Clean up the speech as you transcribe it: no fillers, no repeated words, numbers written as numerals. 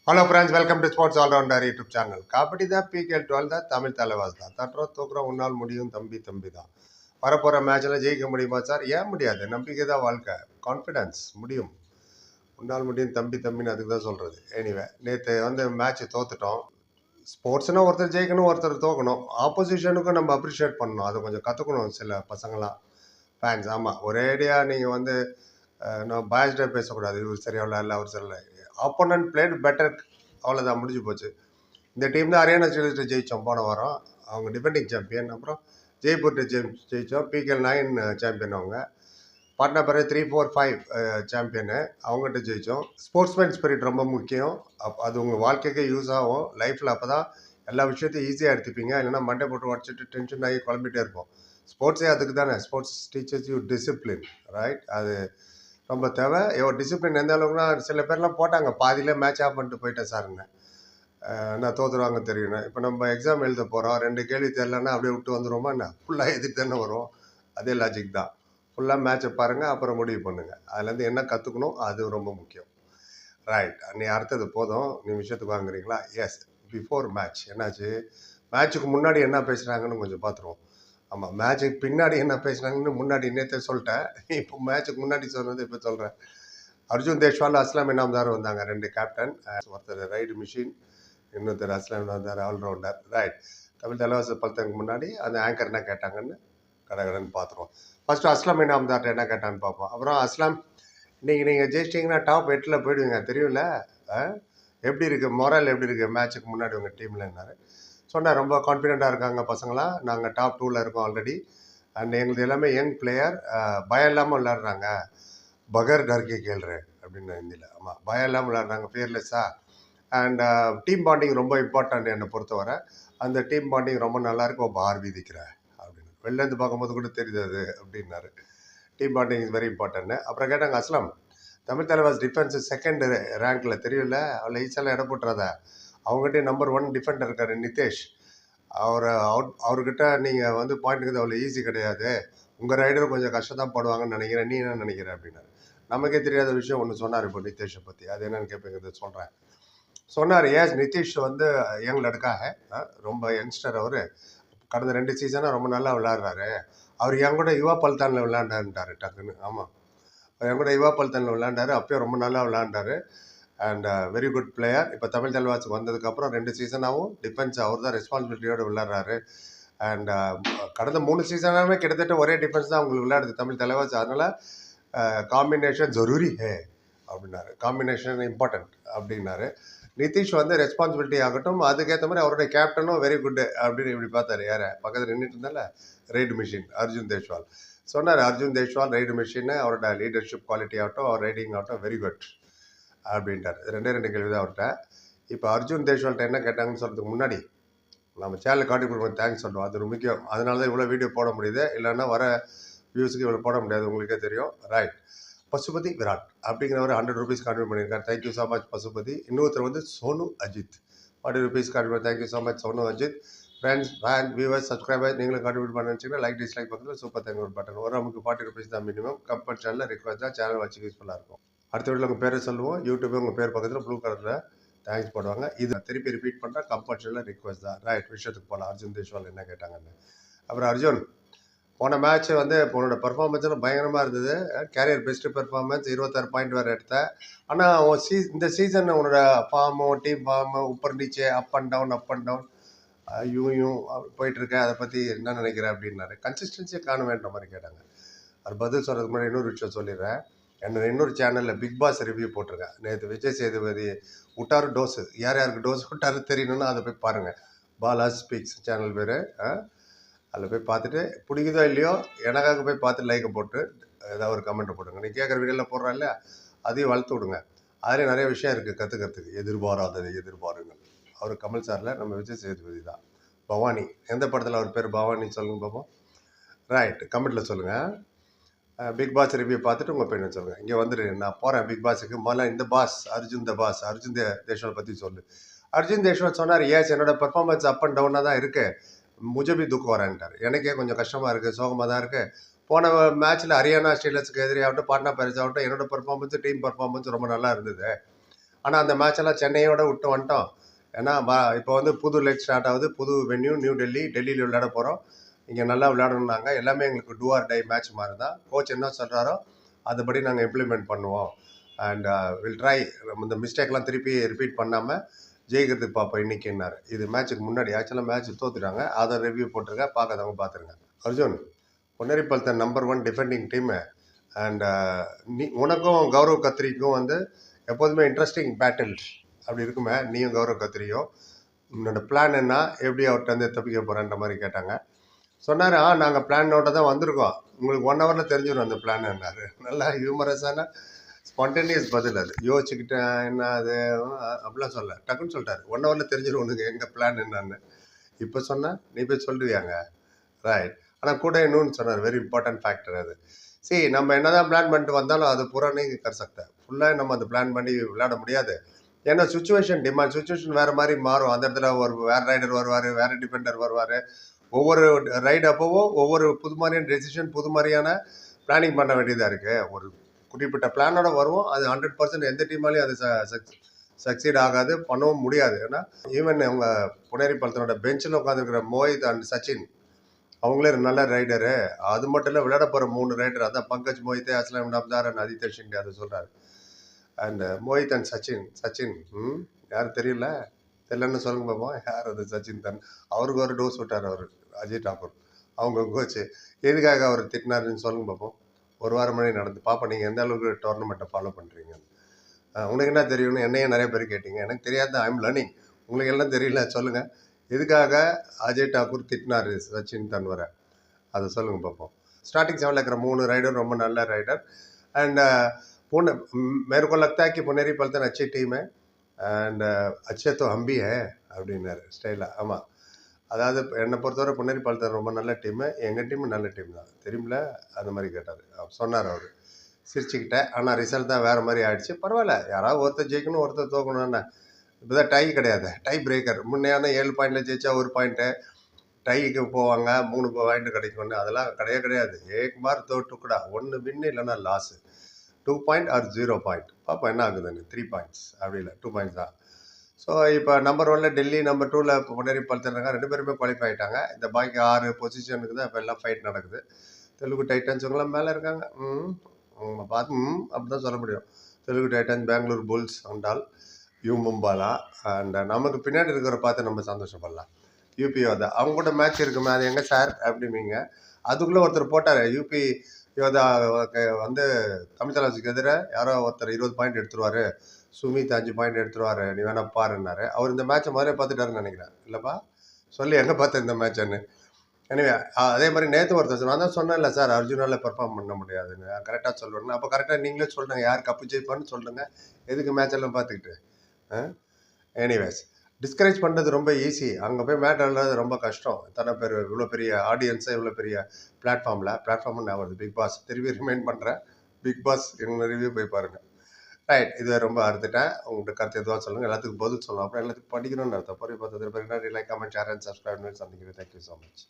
Hello friends, welcome to sports allrounder YouTube channel. Kabaddi தான் PKL 12 தான், தமிழ் தலைவாஸ் தான். தட்டுறோம் தூக்குறோம், உன்னால் முடியும் தம்பி தம்பி தான். வரப்போகிற மேட்ச்சில் ஜெயிக்க முடியுமா சார்? ஏன் முடியாது? நம்பிக்கை தான் வாழ்க்கை. கான்ஃபிடென்ஸ் முடியும். உன்னால் முடியும் தம்பி தம்பின்னு அதுக்கு தான் சொல்கிறது. எனிவே, நேற்று மேட்ச் தோத்துட்டோம். ஸ்போர்ட்ஸ்னா ஒருத்தர் ஜெயிக்கணும், ஒருத்தர் தோக்கணும். ஆப்போசிஷனுக்கும் நம்ம அப்ரிஷியேட் பண்ணணும். அதை கொஞ்சம் கற்றுக்கணும் சில பசங்களாம், ஃபேன்ஸ். ஆமாம், ஒரேடியாக நீங்கள் நான் பாய்ஸ்டே பேசக்கூடாது. இவர் சரியா இல்லை அவர் சரியில்லை. ஆப்போனன்ட் பிளேட் பெட்டர், அவ்வளோதான், முடிஞ்சு போச்சு. இந்த டீம் தான் ஹரியானா ஸ்டேட்டை ஜெயித்தோம் போன வாரம். அவங்க டிஃபெண்டிங் சாம்பியன். அப்புறம் ஜெய்ப்பூர்கிட்ட ஜெயித்தோம். PKL 9 champion. அவங்க பாட்னா பிறகு 3, 4, 5 சாம்பியனு. அவங்ககிட்ட ஜெயித்தோம். ஸ்போர்ட்ஸ்மேன் ஸ்பிரிட் ரொம்ப முக்கியம். அது உங்கள் வாழ்க்கைக்கே யூஸ் ஆகும் லைஃப்பில். அப்போ தான் எல்லா விஷயத்தையும் ஈஸியாக எடுத்துப்பீங்க. இல்லைன்னா மண்டை போட்டு உடச்சிட்டு டென்ஷன் ஆகி குழம்பிட்டே இருப்போம். ஸ்போர்ட்ஸே அதுக்கு தானே. Sports teachers you discipline, right? அது ரொம்ப தேவை. டிசிப்ளின் எந்த அளவுக்குனா, சில பேர்லாம் போட்டாங்க பாதியிலே மேட்ச் ஆஃப் பண்ணிட்டு போயிட்டேன் சார்ன்னு. நான் தோற்றுருவாங்க தெரியும். இப்போ நம்ம எக்ஸாம் எழுத போகிறோம், 2 கேள்வி தெரிலன்னா அப்படியே விட்டு வந்துடுவோமா என்ன? ஃபுல்லாக எதுக்கு தானே வரும். அதே லாஜிக் தான். ஃபுல்லாக மேட்சை பாருங்கள், அப்புறம் முடிவு பண்ணுங்கள். அதுலேருந்து என்ன கற்றுக்கணும், அது ரொம்ப முக்கியம். ரைட், நீ அடுத்தது போதும். நீ விஷயத்துக்கு வாங்குறீங்களா? எஸ். பிஃபோர் மேட்ச் என்னாச்சு? மேட்ச்சுக்கு முன்னாடி என்ன பேசுகிறாங்கன்னு கொஞ்சம் பார்த்துருவோம். ஆமாம், மேட்ச்சுக்கு பின்னாடி என்ன பேசுனாங்கன்னு முன்னாடி நேற்றே சொல்லிட்டேன். இப்போ மேட்ச்சுக்கு முன்னாடி சொன்னது இப்போ சொல்கிறேன். அர்ஜுன் தேஷ்வால், அஸ்லாம் இனாம்தார் வந்தாங்க, 2 கேப்டன். ஒருத்தர் ரைடு மிஷின், இன்னொருத்தர் அஸ்லாம் வந்தார், ஆல்ரவுண்டர். ரைட். தமிழ் தலைவாசல் பலத்துக்கு முன்னாடி அந்த ஆங்கர் என்ன கேட்டாங்கன்னு கடகடன்னு பார்த்துருவோம். ஃபஸ்ட்டு அஸ்லாம் இனாம்தார்ட்ட என்ன கேட்டான்னு பார்ப்போம். அப்புறம் அஸ்லாம், இன்றைக்கி நீங்கள் ஜெயிச்சிட்டிங்கன்னா டாப் 8ல் போயிடுவீங்க தெரியும்ல? எப்படி இருக்குது மொரல், எப்படி இருக்குது மேட்ச்சுக்கு முன்னாடி உங்கள் டீம்லன்னாரு. சொன்னார், ரொம்ப கான்ஃபிடெண்ட்டாக இருக்காங்க பசங்களாம். நாங்கள் டாப் 2ல் இருக்கோம் ஆல்ரெடி. அண்ட் எங்களுக்கு எல்லாமே யங் பிளேயர், பயம் இல்லாமல் விளையாடுறாங்க. பகர் டர்கே கேள்றேன் அப்படின்னு ஹிந்தியில். ஆமாம், பயம் இல்லாமல் விளையாடுறாங்க, ஃபியர்லெஸ்ஸாக. அண்ட் டீம் பாண்டிங் ரொம்ப இம்பார்ட்டன்ட் என்னை பொறுத்தவரை. அந்த டீம் பாண்டிங் ரொம்ப நல்லாயிருக்கு. பார் வீதிக்கிற அப்படின்னு வெளிலேருந்து பார்க்கும்போது கூட தெரியுது அது அப்படின்னாரு. Team bonding is very important. அப்புறம் கேட்டாங்க, அஸ்லாம், தமிழ் தலைவாஸ் டிஃபென்ஸ் 2nd ரேங்க்கில் தெரியும்ல, அவ்வளோ ஈஸியெல்லாம் இடம் போட்டுறாத. அவங்ககிட்ட நம்பர் 1 டிஃபெண்டர் இருக்கார் நிதேஷ். அவர்கிட்ட நீங்கள் பாயிண்ட்டுக்கு அவ்வளோ ஈஸி கிடையாது. உங்கள் ரைடரும் கொஞ்சம் கஷ்டம் தான் படுவாங்கன்னு நினைக்கிறேன். நீ என்ன நினைக்கிற அப்படின்னாரு. நமக்கே தெரியாத விஷயம் ஒன்று சொன்னார் இப்போ நிதிஷை பற்றி. அது என்னன்னு கேட்பீங்க, சொல்கிறேன். சொன்னார், ஏஸ் நிதிஷ் யங் லடுக்காக, ரொம்ப யங்ஸ்டர். அவர் கடந்த 2 சீசனாக ரொம்ப நல்லா விளையாடுறாரு. அவர் என் கூட யுவா பல்தானில் விளையாண்டாருன்ட்டார் டக்குன்னு. ஆமாம், என் கூட யுவா பல்தானில் விளையாண்டாரு. அப்பயும் ரொம்ப நல்லா விளையாண்டாரு. And very good player. இப்போ தமிழ் தலைவாசுக்கு வந்ததுக்கப்புறம் 2 சீசனாகவும் டிஃபென்ஸ் அவர் தான் ரெஸ்பான்சிபிலிட்டியோடு விளையாடுறாரு. அண்ட் கடந்த 3 சீசனாகவே கிட்டத்தட்ட ஒரே டிஃபென்ஸ் தான் அவங்களுக்கு விளையாடுது தமிழ் தலைவாஸ். அதனால் காம்பினேஷன் ஜரூரி ஹே அப்படின்னாரு. காம்பினேஷன் இம்பார்ட்டன்ட் அப்படின்னாரு. நிதிஷ் ரெஸ்பான்சிபிலிட்டி ஆகட்டும், அதுக்கேற்ற மாதிரி அவருடைய கேப்டனும் வெரி குட் அப்படின்னு இப்படி பார்த்தாரு. யாரை பக்கத்தில் நின்றுட்டு இருந்தால, ரைடு மிஷின் அர்ஜுன் தேஷ்வால் சொன்னார். அர்ஜுன் தேஷ்வால் ரைடு மிஷின், அவரோட லீடர்ஷிப் குவாலிட்டி ஆகட்டும், அவர் ரைடிங் ஆகட்டும், வெரி குட் அப்படின்ட்டார். 2 கேள்வி தான் அவர்கிட்ட. இப்போ அர்ஜுன் தேஷ்வால்கிட்ட என்ன கேட்டாங்கன்னு சொல்கிறதுக்கு முன்னாடி நம்ம சேனல் கான்ட்ரிபியூட் தேங்க்ஸ் சொல்லுவோம். அது முக்கியம். அதனால தான் இவ்வளோ வீடியோ போட முடியுது. இல்லைன்னா வர வியூஸுக்கு இவ்வளோ போட முடியாது, உங்களுக்கே தெரியும். ரைட். பசுபதி விராட் அப்படிங்கிறவர் 100 rupees கான்ட்ரிபியூட் பண்ணியிருக்காரு. Thank you so much Pasupathi. இன்னொருத்தர் Sonu Ajith 40 rupees contribute. Thank you so much Sonu Ajith. Friends, fan, viewers, subscriber, நீங்களும் கான்ட்ரிபியூட் பண்ண நினச்சிங்கன்னா லைக் டிஸ்லைக் பக்கத்தில் சூப்பர் தேங்க் பட்டன். ஒரு நமக்கு 40 rupees தான் மினிமம். கம்பல் சேனலில் ரிக்வஸ்ட் தான், சேனல் வச்சு யூஸ்ஃபுல்லாக இருக்கும். அடுத்த வீட்டில் உங்கள் பேரை சொல்லுவோம். யூடியூப் உங்கள் பேர் பக்கத்தில் ப்ளூ கலரில் தேங்க்ஸ் போடுவாங்க. இது திருப்பி ரிப்பீட் பண்ணுறேன், கம்பல்சரியில் ரிக்வஸ்ட் தான். ரைட், விஷயத்துக்கு போகலாம். அர்ஜுன் தேஷ்வால் என்ன கேட்டாங்கன்னு. அப்புறம் அர்ஜுன், போன மேட்ச் உன்னோட பர்ஃபார்மன்ஸ்லாம் பயங்கரமாக இருந்தது. கேரியர் பெஸ்ட்டு பெர்ஃபார்மன்ஸ், 26 பாயிண்ட் வேறு எடுத்தேன். ஆனால் இந்த சீசன் உன்னோட ஃபார்மு, டீம் ஃபார்மு, உப்பர் நீச்சே, அப் அண்ட் டவுன் யூ போயிட்டுருக்கேன். அதை பற்றி என்ன நினைக்கிறேன் அப்படின்னாரு. கன்சிஸ்டன்சியை காண வேண்ட மாதிரி கேட்டாங்க. அது பதில் சொல்கிறதுக்கு முன்னாடி இன்னொரு விஷயம் சொல்லிடுறேன். என்னோட இன்னொரு சேனலில் பிக் பாஸ் ரிவ்யூ போட்டிருக்கேன். நேற்று விஜய் சேதுபதி விட்டாரு டோஸு. யார் யாருக்கு டோஸ் விட்டாரு தெரியணும்னா அதை போய் பாருங்கள். பாலா ஸ்பீக்ஸ் சேனல் பேர். அதில் போய் பார்த்துட்டு பிடிக்குதோ இல்லையோ, எனக்காக போய் பார்த்து லைக்கை போட்டு ஏதாவது ஒரு கமெண்ட்டை போட்டுங்க. நீ கேட்குற வீடியோவில் போடுறா இல்லையா, அதையும் வளர்த்து விடுங்க. அதிலே நிறைய விஷயம் இருக்குது கற்றுக்கிறதுக்கு. எதிர்பாராததை எதிர்பாருங்கள். அவர் கமல் சாரில், நம்ம விஜய் சேதுபதி தான். பவானி, எந்த படத்தில் அவர் பேர் பவானி சொல்லுங்க பார்ப்போம். ரைட், கமெண்ட்டில் சொல்லுங்கள். பிக் பாஸ் ரிவ்யூ பார்த்துட்டு உங்கள் பெண்ணை சொல்லுங்கள். இங்கே வந்துடு, நான் போகிறேன் பிக் பாஸுக்கு. முதல்ல இந்த பாஸ் அர்ஜுன் பாஸ் அர்ஜுன் தேஷ்வால் பற்றி சொல்லு. அர்ஜுன் தேஷ்வால் சொன்னார், ஏஸ் என்னோட பர்ஃபார்மன்ஸ் அப் அண்ட் டவுனாக தான் இருக்குது, முஜபி துக்கம் வரேன்ட்டார். எனக்கே கொஞ்சம் கஷ்டமாக இருக்குது, சோகமாக தான் இருக்குது. போன மேட்ச்சில் ஹரியானா ஸ்டீலர்ஸுக்கு எதிரியாகட்டும், பாட்னா பைரேட்ஸ் ஆகட்டும், என்னோட பர்ஃபார்மன்ஸு, டீம் பர்ஃபார்மன்ஸ் ரொம்ப நல்லா இருந்தது. ஆனால் அந்த மேட்செல்லாம் சென்னையோட விட்டு வந்துட்டோம். ஏன்னா இப்போ வந்து புது லெக் ஸ்டார்ட் ஆகுது, புது வென்யூ நியூ டெல்லி, டெல்லியில் விளையாட போகிறோம். இங்கே நல்லா விளையாடணுன்னாங்க. எல்லாமே எங்களுக்கு டூ ஆர் டை மேட்ச் மாதிரி தான். கோச் என்ன சொல்கிறாரோ அதுபடி நாங்கள் இம்ப்ளிமெண்ட் பண்ணுவோம். அண்ட் வில் ட்ரை இந்த மிஸ்டேக்லாம் திருப்பி ரிப்பீட் பண்ணாமல் ஜெயிக்கிறதுக்கு பார்ப்போம் இன்னைக்குன்னாரு. இது மேட்ச்சுக்கு முன்னாடி. ஆக்சுவலாக மேட்ச் தோத்துட்டாங்க. அதை ரிவ்யூ போட்டிருக்கேன், பார்க்காதவங்க பார்த்துருங்க. Arjun, Ponneri Paltan number 1 defending team. And நீ உனக்கும் கௌரவ் கத்ரிக்கும் வந்து எப்போதுமே இன்ட்ரெஸ்டிங் பேட்டில் அப்படி இருக்குமே. நீயும் கௌரவ் கத்ரியும் உன்னோட பிளான் என்ன, எப்படி அவர்கிட்ட வந்து தப்பிக்க போகிறேன்ற மாதிரி கேட்டாங்க. சொன்னார், நாங்கள் பிளானோட தான் வந்திருக்கோம், உங்களுக்கு 1 ஹவரில் தெரிஞ்சிடும் அந்த பிளான் என்னாரு. நல்லா ஹியூமரஸான ஸ்பான்டேனியஸ் பதில் அது. யோசிச்சுக்கிட்டேன் என்ன அது அப்படிலாம் சொல்ல, டக்குன்னு சொல்லிட்டாரு 1 ஹவரில் தெரிஞ்சிடும் உனக்கு எங்கள் பிளான் என்னன்னு. இப்போ சொன்னால் நீ போய் சொல்லுவியாங்க, ரைட். ஆனால் கூட இன்னொன்று சொன்னார், வெரி இம்பார்ட்டன்ட் ஃபேக்டர் அது. சரி, நம்ம என்னதான் பிளான் பண்ணிட்டு வந்தாலும் அது பூரா நீங்கள் கர் சக்தா ஃபுல்லாக நம்ம அந்த பிளான் பண்ணி விளையாட முடியாது. ஏன்னா சுச்சுவேஷன் டிமாண்ட், சுச்சுவேஷன் வேறு மாதிரி மாறும். அந்த இடத்துல ஒரு வேறு ரைடர் வருவார், வேறு டிஃபெண்டர் வருவார். ஒவ்வொரு ரைடு அப்போவோ ஒவ்வொரு புது மாதிரியான டெசிஷன், புது மாதிரியான பிளானிங் பண்ண வேண்டியதாக இருக்குது. ஒரு குறிப்பிட்ட பிளானோட வருவோம், அது 100% எந்த டீமாலையும் அது சக்சீட் ஆகாது, பண்ணவும் முடியாது. ஏன்னா ஈவன் அவங்க புனேரி பல்தனோட பெஞ்சில் உட்காந்துருக்கிற மோஹித் அண்ட் சச்சின், அவங்களே நல்ல ரைடரு. அது மட்டும் இல்லை, விளையாட போகிற 3 ரைடர், அதான் பங்கஜ் மோஹித், அஸ்லாம் நம்தார் அண்ட் ஆதித்ய ஷிண்டே, அதை சொல்கிறாரு. அண்ட் மோஹித் அண்ட் சச்சின் யாரும் தெரியல, தெரியலன்னு சொல்லுங்க பார்ப்போம். யார் அது சச்சின் தான்? அவருக்கு ஒரு டோஸ் விட்டார் அவர் அஜய் டாக்கூர், அவங்க கோச்சு. எதுக்காக அவர் திட்டினாருன்னு சொல்லுங்க பார்ப்போம். ஒரு வாரம் மணி நடந்து பார்ப்போம் நீங்கள் எந்த அளவுக்கு டோர்னமெண்ட்டை ஃபாலோ பண்ணுறீங்க. உனக்கு என்ன தெரியும்னு என்னையே நிறைய பேர் கேட்டீங்க. எனக்கு தெரியாத, ஐ எம் லேர்னிங். உங்களுக்கு எல்லாம் தெரியல சொல்லுங்கள். எதுக்காக அஜய் டாக்கூர் திட்டினார் சச்சின் தன்வரை, அதை சொல்லுங்க பார்ப்போம். ஸ்டார்டிங் 7ல் இருக்கிற 3 ரைடர் ரொம்ப நல்ல ரைடர். அண்ட் पुणे मेरे को लगता है कि पुनेरी पलटन अच्छी टीम है அண்ட் அச்சே தோ ஹம்பி ஹே அப்படின்னாரு ஸ்டைலாக. ஆமாம், அதாவது என்னை பொறுத்தவரை புனேரி பல்தன் ரொம்ப நல்ல டீமு, எங்கள் டீமு நல்ல டீம் தான் தெரியுமில்ல, அந்த மாதிரி கேட்டார், சொன்னார் அவர். சிரிச்சுக்கிட்டேன். ஆனால் ரிசல்ட் தான் வேறு மாதிரி ஆயிடுச்சு. பரவாயில்ல, யாராவது ஒருத்தர் ஜெயிக்கணும், ஒருத்தர் தோக்கணும்னா. இப்போ தான் டை கிடையாது, டை பிரேக்கர். முன்னையான 7 பாயிண்டில் ஜெயிச்சா 1 பாயிண்ட்டு, டைக்கு போவாங்க 3 பாயிண்ட் கிடைக்கும்னு, அதெல்லாம் கிடையாது. ஏக் பார் தோ டுக்குடா, 1 வின்னு இல்லைன்னா லாஸு. 2 பாயிண்ட் ஆர் 0 பாயிண்ட் பார்ப்போம் என்ன ஆகுதுன்னு. 3 பாயிண்ட்ஸ் அப்படி இல்லை, 2 பாயிண்ட்ஸ் தான். ஸோ இப்போ நம்பர் 1ல் டெல்லி, நம்பர் 2ல் புனேரி பல்தன், 2 பேருமே குவாலிஃபை ஆகிட்டாங்க. இந்த பாக்கி 6 பொசிஷனுக்கு தான் இப்போ எல்லாம் ஃபைட் நடக்குது. தெலுங்கு டைட்டன்ஸ் இவங்களாம் மேலே இருக்காங்க. பார்த்து அப்படி தான் சொல்ல முடியும். தெலுங்கு டைட்டன்ஸ், பெங்களூர் புல்ஸ் அண்டால், மும்பாலா. அண்ட் நமக்கு பின்னாடி இருக்கிற பார்த்து நம்ம சந்தோஷப்படலாம். யூபி யோதா, அவங்க கூட மேட்ச் இருக்குமே, அது எங்கே சார் அப்படிம்பீங்க. அதுக்குள்ளே ஒருத்தர் போட்டார், யூபி யோதா வந்து தமிழ் தலைவருக்கு எதிராக யாரோ ஒருத்தர் 20 பாயிண்ட் எடுத்துருவார், சுமித் 5 பாயிண்ட் எடுத்துருவார், நீ வேணா பாருன்னாரு. அவர் இந்த மேட்சை முதலே பார்த்துட்டாருன்னு நினைக்கிறேன். இல்லைப்பா சொல்லி எங்கே பார்த்தேன் இந்த மேட்சுன்னு. எனவே அதே மாதிரி நேற்று ஒருத்தர் நான் தான் சொன்னேன்ல சார், அர்ஜுனால பெர்ஃபார்ம் பண்ண முடியாதுன்னு. கரெக்டாக சொல்லுவேன். அப்போ கரெக்டாக நீங்களே சொல்லுங்க, யார் கப்பு ஜெயிப்பான்னு சொல்லுங்கள், எதுக்கு மேட்ச் எல்லாம் பார்த்துக்கிட்டு. எனிவேஸ், டிஸ்கரேஜ் பண்ணுறது ரொம்ப ஈஸி, அங்கே போய் மேட் ஆடுறது ரொம்ப கஷ்டம். எத்தனை பேர், இவ்வளோ பெரிய ஆடியன்ஸை, இவ்வளோ பெரிய பிளாட்ஃபார்ம்னு நான் வருது பிக் பாஸ் திரும்பி ரிமைண்ட் பண்ணுறேன். பிக் பாஸ் எங்களை ரிவ்யூ போய் பாருங்கள். ரைட், இதை ரொம்ப அறுத்துட்டேன். உங்கள்கிட்ட கருத்து எதுவாக சொல்லுங்கள், எல்லாத்துக்கும் பதில் சொல்லலாம். அப்புறம் எல்லாத்துக்கும் படிக்கணும்னு அர்த்தம். பொறி பார்த்தது பிறகு like, comment, share and subscribe சந்திக்கிறேன். Thank you so much.